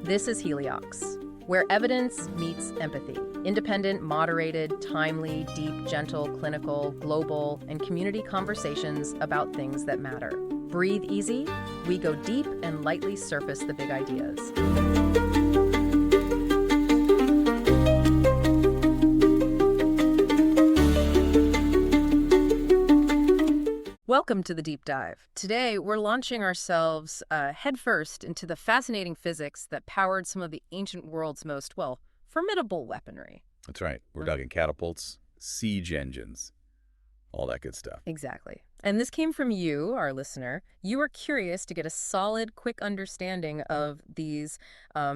This is Heliox, where evidence meets empathy. Independent, moderated, timely, deep, gentle, clinical, global, and community conversations about things that matter. Breathe easy, we go deep and lightly surface the big ideas. Welcome to the Deep Dive. Today, we're launching ourselves headfirst into the fascinating physics that powered some of the ancient world's most, formidable weaponry. That's right. We're talking catapults, siege engines, all that good stuff. Exactly. And this came from you, our listener. You were curious to get a solid, quick understanding of these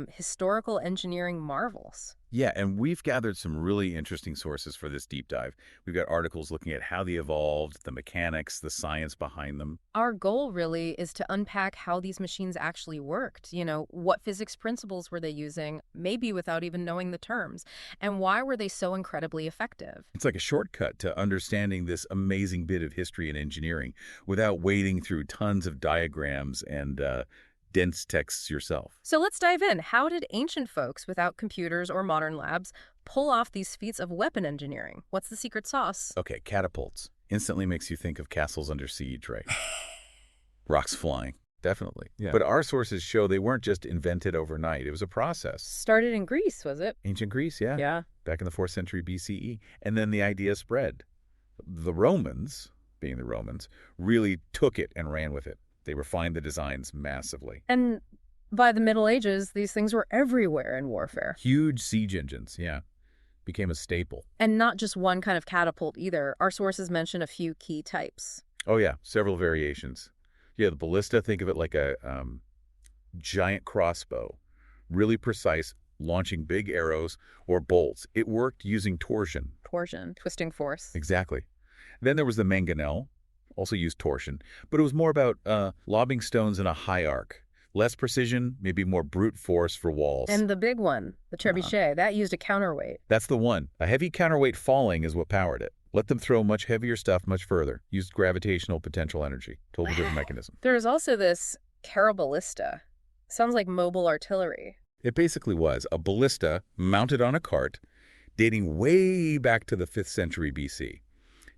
historical engineering marvels. Yeah, and we've gathered some really interesting sources for this deep dive. We've got articles looking at how they evolved, the mechanics, the science behind them. Our goal really is to unpack how these machines actually worked. What physics principles were they using, maybe without even knowing the terms, and why were they so incredibly effective? It's like a shortcut to understanding this amazing bit of history and engineering without wading through tons of diagrams and dense texts yourself. So let's dive in. How did ancient folks without computers or modern labs pull off these feats of weapon engineering? What's the secret sauce? Okay, catapults. Instantly makes you think of castles under siege, right? Rocks flying. Definitely. Yeah. But our sources show they weren't just invented overnight. It was a process. Started in Greece, was it? Ancient Greece, yeah. Yeah. Back in the 4th century BCE. And then the idea spread. The Romans, being the Romans, really took it and ran with it. They refined the designs massively. And by the Middle Ages, these things were everywhere in warfare. Huge siege engines, yeah. Became a staple. And not just one kind of catapult either. Our sources mention a few key types. Oh, yeah. Several variations. Yeah, the ballista, think of it like a giant crossbow. Really precise, launching big arrows or bolts. It worked using torsion. Torsion, twisting force. Exactly. Then there was the mangonel. Also used torsion, but it was more about lobbing stones in a high arc. Less precision, maybe more brute force for walls. And the big one, the trebuchet, that used a counterweight. That's the one. A heavy counterweight falling is what powered it. Let them throw much heavier stuff much further. Used gravitational potential energy. Totally different mechanism. There's also this caraballista. Sounds like mobile artillery. It basically was a ballista mounted on a cart dating way back to the 5th century BC.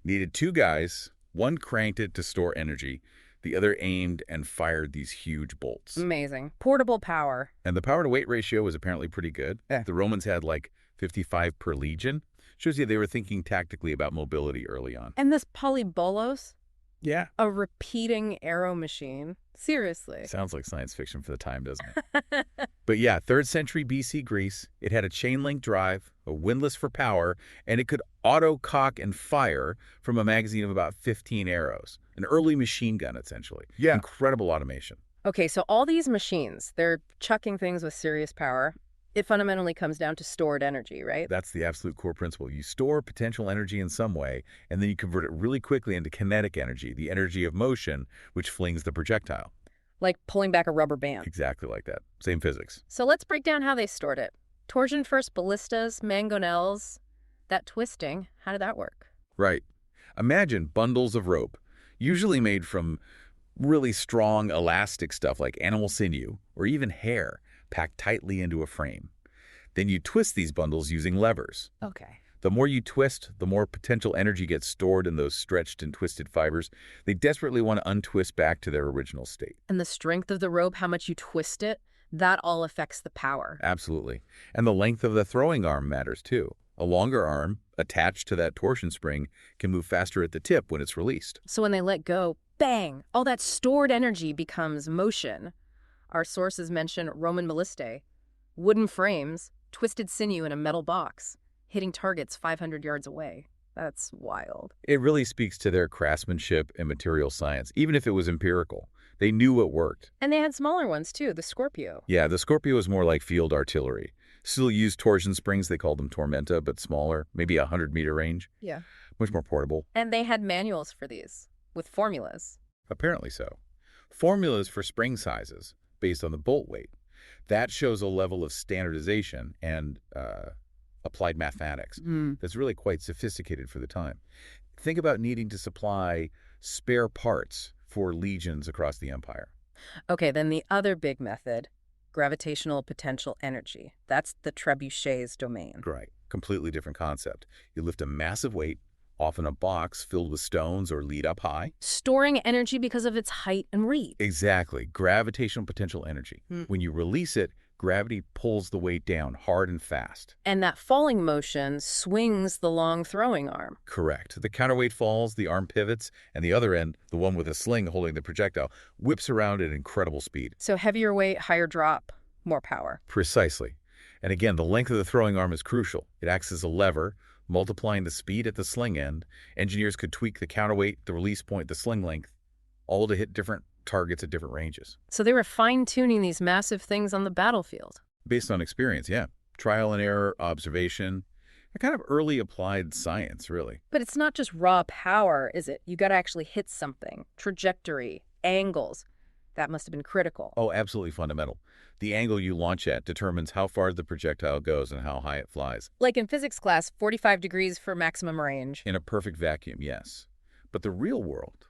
Needed two guys. One cranked it to store energy. The other aimed and fired these huge bolts. Amazing. Portable power. And the power-to-weight ratio was apparently pretty good. Yeah. The Romans had like 55 per legion. Shows you they were thinking tactically about mobility early on. And this polybolos? Yeah. A repeating arrow machine. Seriously. Sounds like science fiction for the time, doesn't it? But yeah, 3rd century BC Greece. It had a chain link drive, a windlass for power, and it could auto-cock and fire from a magazine of about 15 arrows. An early machine gun, essentially. Yeah. Incredible automation. Okay, so all these machines, they're chucking things with serious power. It fundamentally comes down to stored energy, right? That's the absolute core principle. You store potential energy in some way, and then you convert it really quickly into kinetic energy, the energy of motion, which flings the projectile. Like pulling back a rubber band. Exactly like that. Same physics. So let's break down how they stored it. Torsion first ballistas, mangonels, that twisting, how did that work? Right. Imagine bundles of rope, usually made from really strong elastic stuff like animal sinew or even hair, packed tightly into a frame. Then you twist these bundles using levers. Okay. The more you twist, the more potential energy gets stored in those stretched and twisted fibers. They desperately want to untwist back to their original state. And the strength of the rope, how much you twist it, that all affects the power. Absolutely. And the length of the throwing arm matters too. A longer arm attached to that torsion spring can move faster at the tip when it's released. So when they let go, bang, all that stored energy becomes motion. Our sources mention Roman ballistae, wooden frames, twisted sinew in a metal box, hitting targets 500 yards away. That's wild. It really speaks to their craftsmanship and material science, even if it was empirical. They knew what worked. And they had smaller ones too, the Scorpio. Yeah, the Scorpio is more like field artillery. Still used torsion springs, they called them tormenta, but smaller, maybe 100-meter range. Yeah. Much more portable. And they had manuals for these, with formulas. Apparently so. Formulas for spring sizes, based on the bolt weight. That shows a level of standardization and applied mathematics that's really quite sophisticated for the time. Think about needing to supply spare parts for legions across the empire. Okay, then the other big method, Gravitational potential energy. That's the trebuchet's domain. Right. Completely different concept. You lift a massive weight, often a box filled with stones or lead up high. Storing energy because of its height and reach. Exactly. Gravitational potential energy. When you release it, gravity pulls the weight down hard and fast. And that falling motion swings the long throwing arm. Correct. The counterweight falls, the arm pivots, and the other end, the one with a sling holding the projectile, whips around at incredible speed. So heavier weight, higher drop, more power. Precisely. And again, the length of the throwing arm is crucial. It acts as a lever, multiplying the speed at the sling end. Engineers could tweak the counterweight, the release point, the sling length, all to hit different targets at different ranges. So they were fine-tuning these massive things on the battlefield. Based on experience, yeah. Trial and error, observation, a kind of early applied science, really. But it's not just raw power, is it? You got to actually hit something. Trajectory, angles. That must have been critical. Oh, absolutely fundamental. The angle you launch at determines how far the projectile goes and how high it flies. Like in physics class, 45 degrees for maximum range. In a perfect vacuum, yes. But the real world,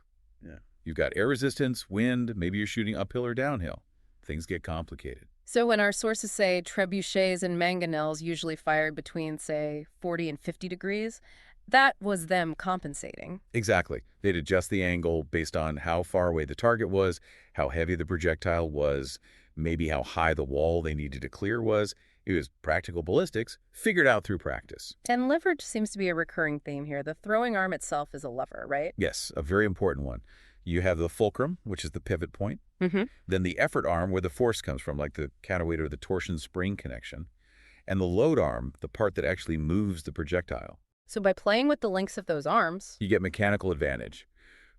you've got air resistance, wind, maybe you're shooting uphill or downhill. Things get complicated. So when our sources say trebuchets and mangonels usually fired between, say, 40 and 50 degrees, that was them compensating. Exactly. They'd adjust the angle based on how far away the target was, how heavy the projectile was, maybe how high the wall they needed to clear was. It was practical ballistics, figured out through practice. And leverage seems to be a recurring theme here. The throwing arm itself is a lever, right? Yes, a very important one. You have the fulcrum, which is the pivot point. Then the effort arm, where the force comes from, like the counterweight or the torsion spring connection. And the load arm, the part that actually moves the projectile. So by playing with the lengths of those arms, you get mechanical advantage.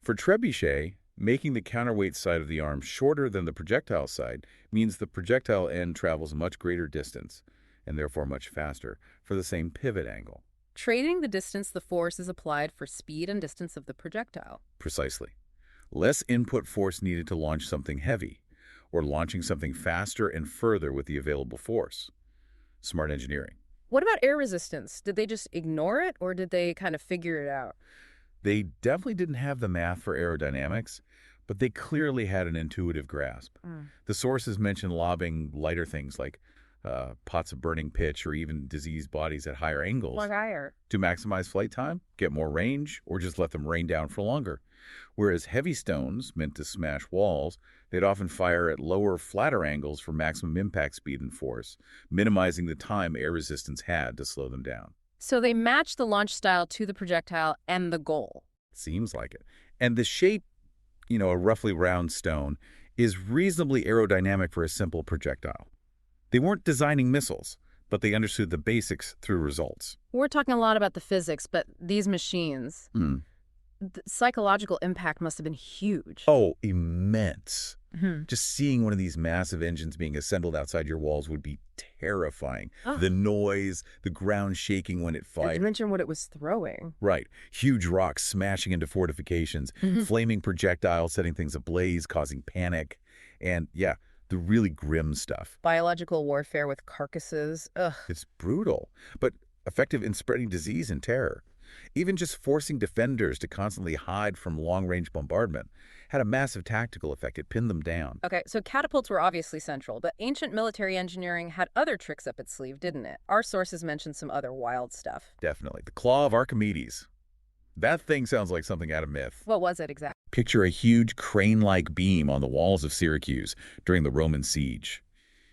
For trebuchet, making the counterweight side of the arm shorter than the projectile side means the projectile end travels a much greater distance, and therefore much faster, for the same pivot angle. trading the distance the force is applied for speed and distance of the projectile. Precisely. Less input force needed to launch something heavy, or launching something faster and further with the available force. Smart engineering. What about air resistance? Did they just ignore it, or did they kind of figure it out? They definitely didn't have the math for aerodynamics, but they clearly had an intuitive grasp. The sources mention lobbing lighter things like pots of burning pitch or even diseased bodies at higher angles. Like higher. To maximize flight time, get more range, or just let them rain down for longer. Whereas heavy stones, meant to smash walls, they'd often fire at lower, flatter angles for maximum impact speed and force, minimizing the time air resistance had to slow them down. So they matched the launch style to the projectile and the goal. Seems like it. And the shape, a roughly round stone, is reasonably aerodynamic for a simple projectile. They weren't designing missiles, but they understood the basics through results. We're talking a lot about the physics, but these machines, the psychological impact must have been huge. Oh, immense. Just seeing one of these massive engines being assembled outside your walls would be terrifying. The noise, the ground shaking when it fired. You mentioned what it was throwing. Right. Huge rocks smashing into fortifications, flaming projectiles setting things ablaze, causing panic. And, yeah, the really grim stuff. Biological warfare with carcasses. Ugh. It's brutal, but effective in spreading disease and terror. Even just forcing defenders to constantly hide from long-range bombardment had a massive tactical effect. It pinned them down. Okay, so catapults were obviously central, but ancient military engineering had other tricks up its sleeve, didn't it? Our sources mentioned some other wild stuff. Definitely. The claw of Archimedes. That thing sounds like something out of myth. What was it exactly? Picture a huge crane-like beam on the walls of Syracuse during the Roman siege.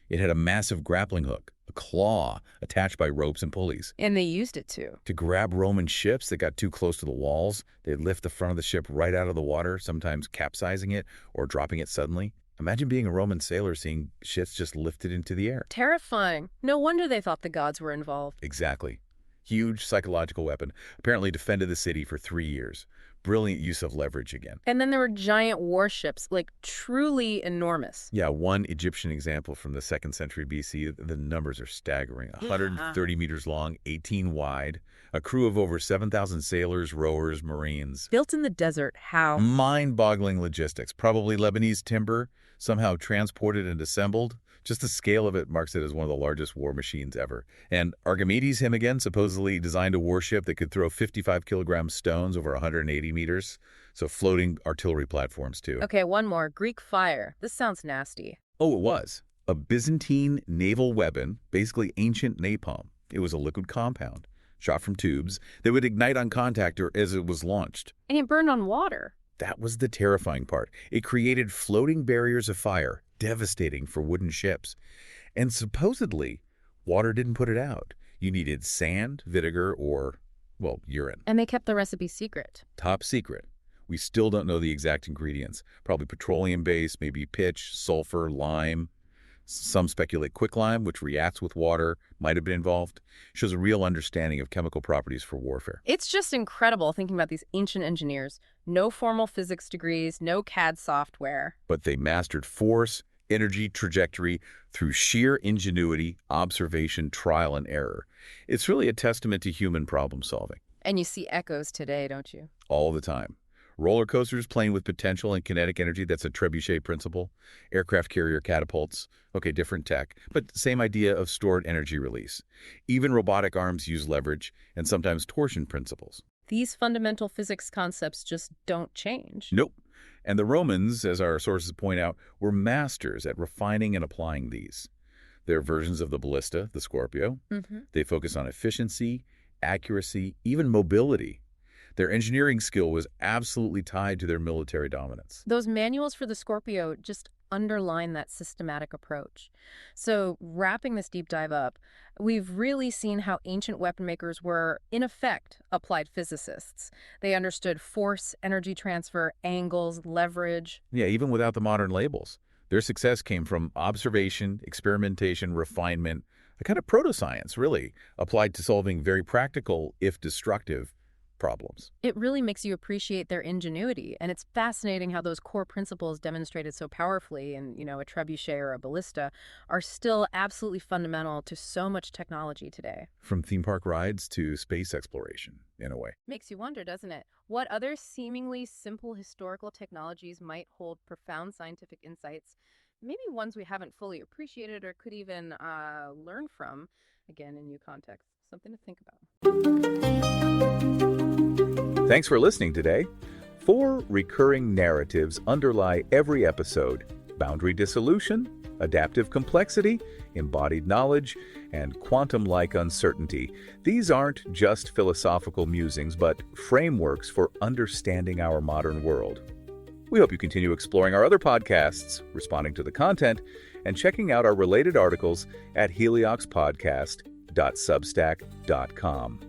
It had a massive grappling hook, a claw attached by ropes and pulleys. And they used it too. To grab Roman ships that got too close to the walls, they'd lift the front of the ship right out of the water, sometimes capsizing it or dropping it suddenly. Imagine being a Roman sailor seeing ships just lifted into the air. Terrifying. No wonder they thought the gods were involved. Exactly. Huge psychological weapon. Apparently defended the city for 3 years. Brilliant use of leverage again. And then there were giant warships, like truly enormous. Yeah, one Egyptian example from the 2nd century BC, the numbers are staggering. 130 meters long, 18 wide, a crew of over 7,000 sailors, rowers, marines. Built in the desert, how? Mind-boggling logistics. Probably Lebanese timber, somehow transported and assembled. Just the scale of it marks it as one of the largest war machines ever. And Archimedes, him again, supposedly designed a warship that could throw 55-kilogram stones over 180 meters. So floating artillery platforms, too. Okay, one more. Greek fire. This sounds nasty. Oh, it was. A Byzantine naval weapon, basically ancient napalm. It was a liquid compound, shot from tubes, that would ignite on contact or as it was launched. And it burned on water. That was the terrifying part. It created floating barriers of fire, devastating for wooden ships. And supposedly, water didn't put it out. You needed sand, vinegar, or, well, urine. And they kept the recipe secret. Top secret. We still don't know the exact ingredients. Probably petroleum-based, maybe pitch, sulfur, lime. Some speculate quicklime, which reacts with water, might have been involved. Shows a real understanding of chemical properties for warfare. It's just incredible thinking about these ancient engineers. No formal physics degrees, no CAD software. But they mastered force, energy, trajectory through sheer ingenuity, observation, trial, and error. It's really a testament to human problem solving. And you see echoes today, don't you? All the time. Roller coasters playing with potential and kinetic energy, that's a trebuchet principle. Aircraft carrier catapults, okay, different tech, but same idea of stored energy release. Even robotic arms use leverage and sometimes torsion principles. These fundamental physics concepts just don't change. Nope. And the Romans, as our sources point out, were masters at refining and applying these. Their versions of the ballista, the Scorpio, they focus on efficiency, accuracy, even mobility. Their engineering skill was absolutely tied to their military dominance. Those manuals for the Scorpio just underline that systematic approach. So, wrapping this deep dive up, we've really seen how ancient weapon makers were, in effect, applied physicists. They understood force, energy transfer, angles, leverage. Yeah, even without the modern labels. Their success came from observation, experimentation, refinement, a kind of proto-science, really, applied to solving very practical, if destructive, problems. It really makes you appreciate their ingenuity, and it's fascinating how those core principles demonstrated so powerfully in, a trebuchet or a ballista are still absolutely fundamental to so much technology today. From theme park rides to space exploration, in a way. Makes you wonder, doesn't it? What other seemingly simple historical technologies might hold profound scientific insights, maybe ones we haven't fully appreciated or could even learn from, again, in new contexts. Something to think about. Thanks for listening today. 4 recurring narratives underlie every episode: boundary dissolution, adaptive complexity, embodied knowledge, and quantum-like uncertainty. These aren't just philosophical musings, but frameworks for understanding our modern world. We hope you continue exploring our other podcasts, responding to the content, and checking out our related articles at helioxpodcast.substack.com.